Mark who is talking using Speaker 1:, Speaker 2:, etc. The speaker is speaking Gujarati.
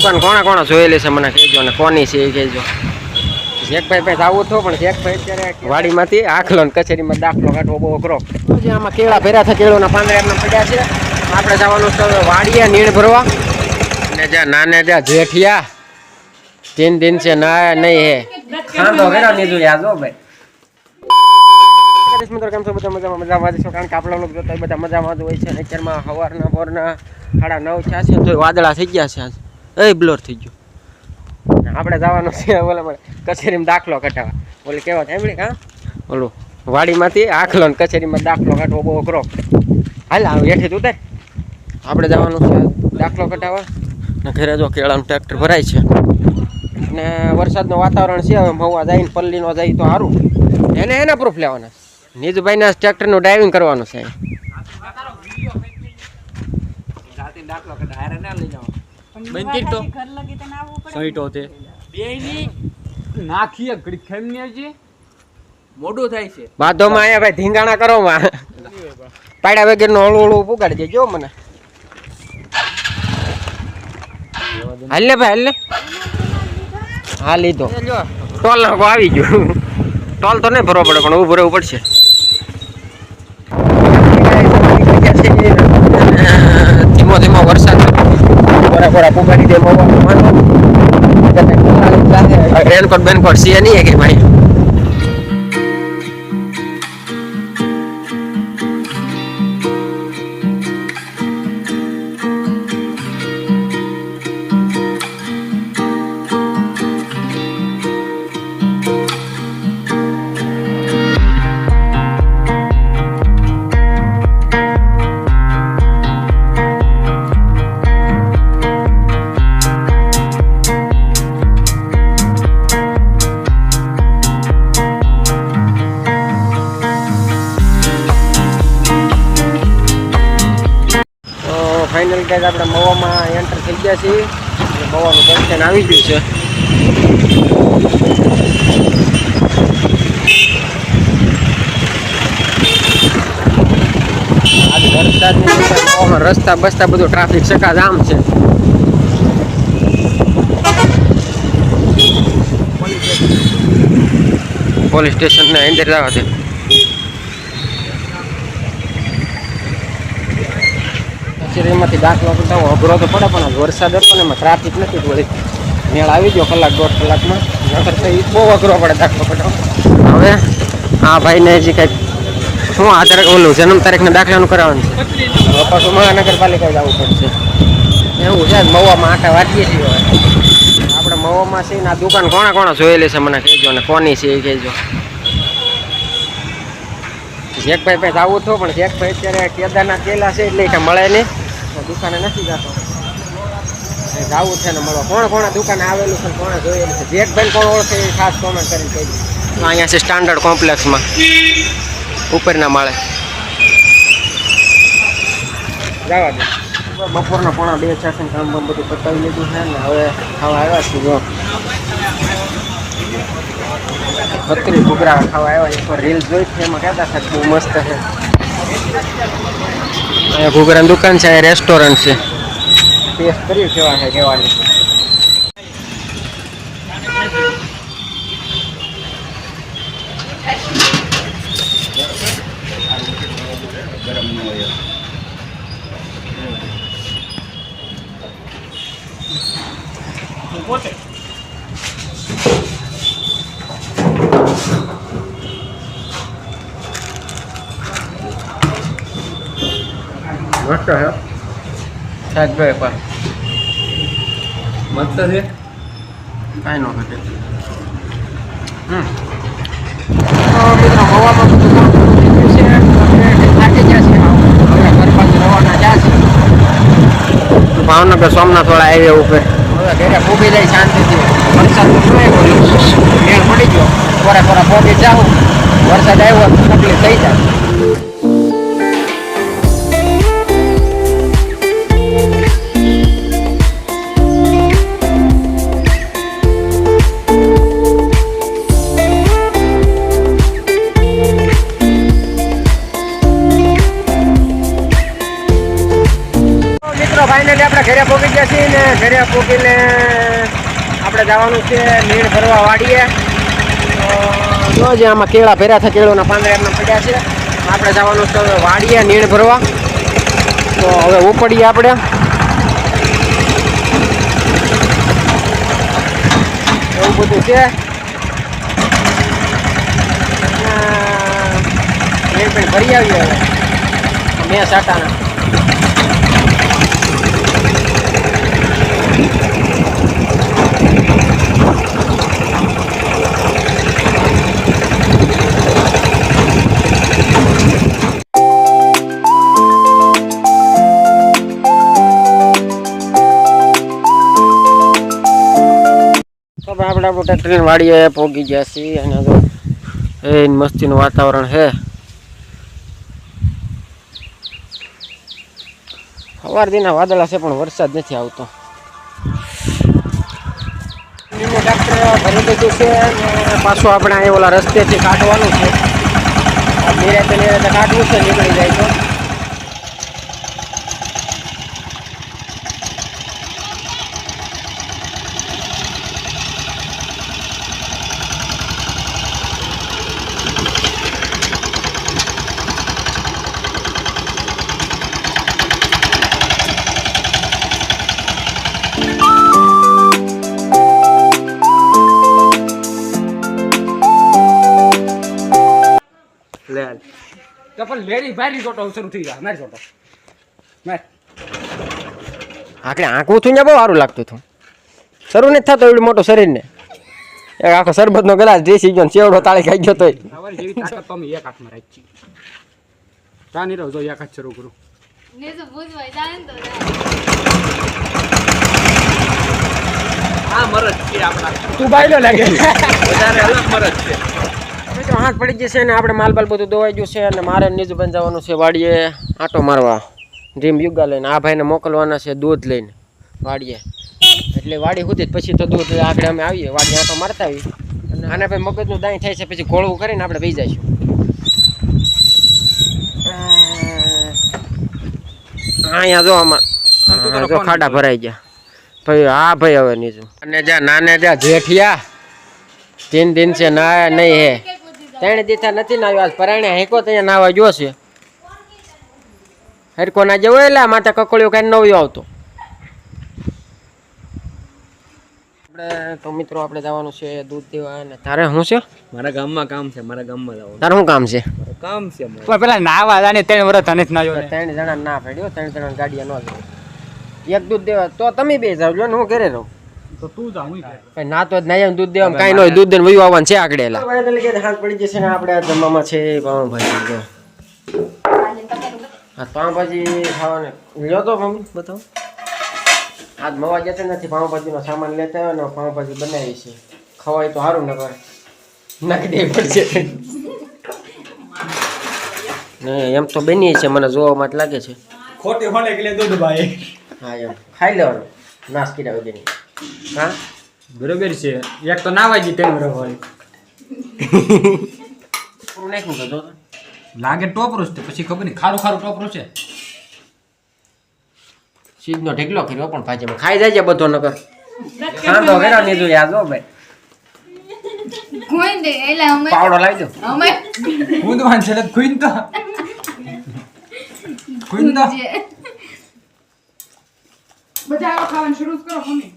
Speaker 1: દુકાન કોણા કોણા જોયેલી છે મને કહેજો ને કોની છે એ કહેજો. જેકભાઈ પાસે આવું થયું પણ જેકભાઈ અત્યારે વાડીમાંથી આખલો ને કચેરીમાં દાખલો કાઢવો બહુ અઘરો. આમાં કેળા ભર્યા છે, કેળોના પાંદડા એમને પડ્યા છે. આપણે જવાનું છે વાડીએ નીણ ભરવા. અને જ્યાં નાને જ્યાં જેઠિયા 3 दिन से ના નહીં હે ખાંડો વેરા લીધું યાર જો ભાઈ. મિત્રો કેમ છો? બધા મજામાં છો? કારણ કે આપણા લોકો જોતા બધા મજામાં જ હોય છે. અત્યારમાં સવારના પોરના 9:30 થયા છે તો વાદળા થઈ ગયા છે. આજ બ્લોર થઈ ગયું. આપણે જવાનું છે ઓલા કચેરીમાં દાખલો કઢાવવા. ઓલી કેવા સાંભળી હા ઓલું વાડીમાંથી આખલો ને કચેરીમાં દાખલો કાઢવો બહુ અઘરો. હાલ હેઠી ઉતાર. આપણે જવાનું છે દાખલો કઢાવવા ને ઘરે જો કેળાનું ટ્રેક્ટર ભરાય છે ને વરસાદનું વાતાવરણ છે. હવે મહુવા જઈને પલ્લીનો જાય તો સારું. એના પ્રૂફ લેવાના. નીજુભાઈના ટ્રેક્ટરનું ડ્રાઇવિંગ કરવાનું છે.
Speaker 2: મોડું થાય છે
Speaker 1: બાધોમાં અહીંયા ભાઈ ધીંગાણા કરો માં પાડ્યા વગરનું હળવું હળવું પુગાડી દેજો મને. હાલ ને ભાઈ હાલ ને. હા લીધો. ટોલ નાખો આવી ગયું. ટોલ તો નહીં ભરવો પડે પણ ઊભું રહેવું પડશે. ધીમો ધીમો વરસાદ કોરા કોરા પુગાડી દે. રેનકોટ બેનકોટ છે નહીં કે ભાઈ. ફાઇનલ ગાઈઝ આપણે મવામાં એન્ટર થઈ ગયા છીએ. મવાનું દર્શન આવી ગયું છે. આજ વરસાદની રસ્તા બસ્તા બધું ટ્રાફિક ચકાજામ છે. પોલીસ સ્ટેશનને અંદર જવા છે. કચેરીમાંથી દાખલો કઢાવવો અઘરો તો પડે પણ વરસાદ હતો ને એમાં ટ્રાફિક નથી. થોડી મેળ આવી ગયો કલાક 1.5 કલાકમાં. નકર તો એ બહુ અઘરો પડે દાખલો કઢાવવો. હવે આ ભાઈને હજી કંઈક શું આધાર ઓલું જન્મ તારીખના દાખલાનું કરાવવાનું છે. હવે પાછું મહાનગરપાલિકાએ જવું પડશે એવું છે. મવામાં આટા વાટીએ છીએ. હવે આપણે મવામાં છે ને આ દુકાન કોણા કોણા જોયેલી છે મને કહેજો ને કોની છે એ કહેજો. જેકભાઈ પાસે આવું થયું પણ જેકભાઈ અત્યારે કેદારનાથ ગયેલા છે એટલે કંઈ મળે નહીં. દુકાને નથી જતો. જવું છે ને મળવા. કોણ કોણ દુકાને આવેલું છે કોણે જોયેલું છે જેકભાઈ કોણ ઓળખે એ ખાસ કોમેન્ટ કરીને કહેજો. અહીંયા છે સ્ટાન્ડર્ડ કોમ્પ્લેક્સમાં ઉપરના માળે જવા દે. બપોરના 1:30 થશે ને કામ બામ બધું પતાવી લીધું છે ને હવે ખાવા આવ્યા છીએ. જો બકરી ઘૂઘરા ખાવા આવ્યા. એક વાર રીલ જોઈ છે એમાં કહેતા હતા બહુ મસ્ત છે. અહીંયા ઘૂઘરાની દુકાન છે. અહીંયા રેસ્ટોરન્ટ છે. ટેસ્ટ કર્યું કેવા છે કહેવાની.
Speaker 2: પોતે
Speaker 1: મસ્ત છે શાકભાઈ પણ
Speaker 2: મસ્ત છે.
Speaker 1: કાંઈ ન ઘટે. મિત્રો મવામાં બધું કામ છે. થાકી ગયા છે. હવે ઘર બાજુ રવાના જ્યાં છે ભાવનગર સોમનાથ વાળા હાઈવે ઉપર. હવે ઘરે પૂગી જાય શાંતિથી. વરસાદ મેળ પડી ગયો. કોરા કોરા પોગી જાઉં. વરસાદ આવ્યો તકલીફ થઈ જાય. ફાઇનલી આપણે ઘરે પહોંચી ગયા છીએ ને ઘરે પૂકીને આપણે જવાનું છે નીણ ભરવા વાડીએ. તો જો આમાં કેળા ભર્યા હતા, કેળોના પાંદડા એમના પડ્યા છે. આપણે જવાનું છે હવે વાડીએ નીણ ભરવા. તો હવે ઉપડીએ આપણે. એવું બધું છે. નીણ પણ ભરી આવીએ હવે મેં સાટાના. આપણે આપણું ટ્રેક્ટર વાડીએ પહોંચી ગયા છીએ અને તો એ મસ્તીનું વાતાવરણ છે. સવાર દીના વાદળા છે પણ વરસાદ નથી આવતો. ટ્રેક્ટર ભરી દીધું છે અને પાછું આપણે અહીં ઓલા રસ્તેથી કાઢવાનું છે. નિરાતે કાઢવું છે, નીકળી જાય તો.
Speaker 2: તો પણ લેરી ભારી જોટો શરૂ થઈ ગયા. મારી જોટો માર
Speaker 1: આખરે આંકવું થયું ને બહુ સારું લાગતું હતું. શરૂ નથી થતો એવડું મોટું શરીરને. એક આખો શરબતનો ગ્લાસ દેશી ગયો, ચેવડો તાળી ખાઈ ગયો તોય.
Speaker 2: સવારે જેવી તાકાત તો અમે એક હાથમાં રાખી. તા નહીં રહો, જો એક હાથ શરૂ કરું. આ મરદ છે આપણા. તું બાયલો લાગે. વધારે અલગ મરદ છે.
Speaker 1: તો હાથ પડી જશે ને આપણે માલબાલ બધું દોવાઈ ગયું છે અને મારે નીચે બંધ જવાનું છે વાડીએ આટો મારવા. ડ્રીમ યુગા લઈને આ ભાઈને મોકલવાના છે દૂધ લઈને વાડીએ. એટલે વાડી સુધી પછી તો દૂધ આગળ અમે આવીએ વાડી આટો મારતા આવીએ. અને આના ભાઈ મગજનું દાઈ થાય છે પછી ગોળવું કરીને આપણે બેસી જઈશું. અહીંયા જો આમાં જો ખાડા ભરાઈ ગયા ભાઈ. હા ભાઈ હવે નીચું અને જ્યાં નાને જ્યાં જેઠિયા 3 દિન છે ના નહીં હે. 3 દીથા નથી નાવ્યો. આજ પરાણે હેકો ત્યાં નાવા ગયો છે. હરકો ના જવો એટલે માથા કકોળિયો કાંઈ નવ્યો આવતો. આપણે તો મિત્રો આપણે જવાનું છે દૂધ દેવા. અને તારે શું છે?
Speaker 2: મારા ગામમાં કામ છે. મારા ગામમાં જવાનું.
Speaker 1: તારે શું કામ છે?
Speaker 2: કામ છે પણ પેલા નાવા જાને 3 વર્ષ તને જ નાયો.
Speaker 1: 3 જણા ના પડ્યો. 3 જણા ગાડીએ ન જાય. એક દૂધ દેવા તો તમે બે જાવ જો ને હું ઘરે રહું.
Speaker 2: તો તું જા હું
Speaker 1: ભાઈ ના તો જ ના દૂધ દેવામાં કાંઈ ન હોય. દૂધ દઈને વયું આવવાનું છે આગળેલા. હાથ પડી જશે ને આપણે જમવામાં છે પાઉંભાજી. જો હા પાઉંભાજી ખાવાને લ્યો તો મમ્મી બતાવો. આજ મવા જતો નથી. પાઉંભાજીનો સામાન લેતા આવ્યો ને પાઉંભાજી બનાવી છે. ખવાય તો સારું ન કરે નાખી દેવી પડશે. ને એમ તો બની છે મને જોવામાં જ લાગે છે.
Speaker 2: ખોટી હોને કે દૂધ ભાઈ.
Speaker 1: હા એમ ખાઈ લેવાનું નાશ કર્યા વગેરે. હા
Speaker 2: બરોબર છે. એક તો નાવાજી 3 વર્ષ હોય.
Speaker 1: પૂરું નાખ્યું તો જો
Speaker 2: લાગે ટોપરું છે પછી ખબર નહીં. ખારું ખારું ટોપરું છે.
Speaker 1: સીધનો ઢેકલો કર્યો પણ ભાજીમાં ખાઈ જાય છે બધો નકર. કાંદો વેરા લીધું યાદ હો ભાઈ.
Speaker 3: કોણ દે એલા અમે
Speaker 1: પાવડો લાવી દો.
Speaker 3: અમે
Speaker 2: કુંદવાન છે કુંદતા. કુંદતા
Speaker 3: બધા ખાવાનું શરૂ કરો મમ્મી.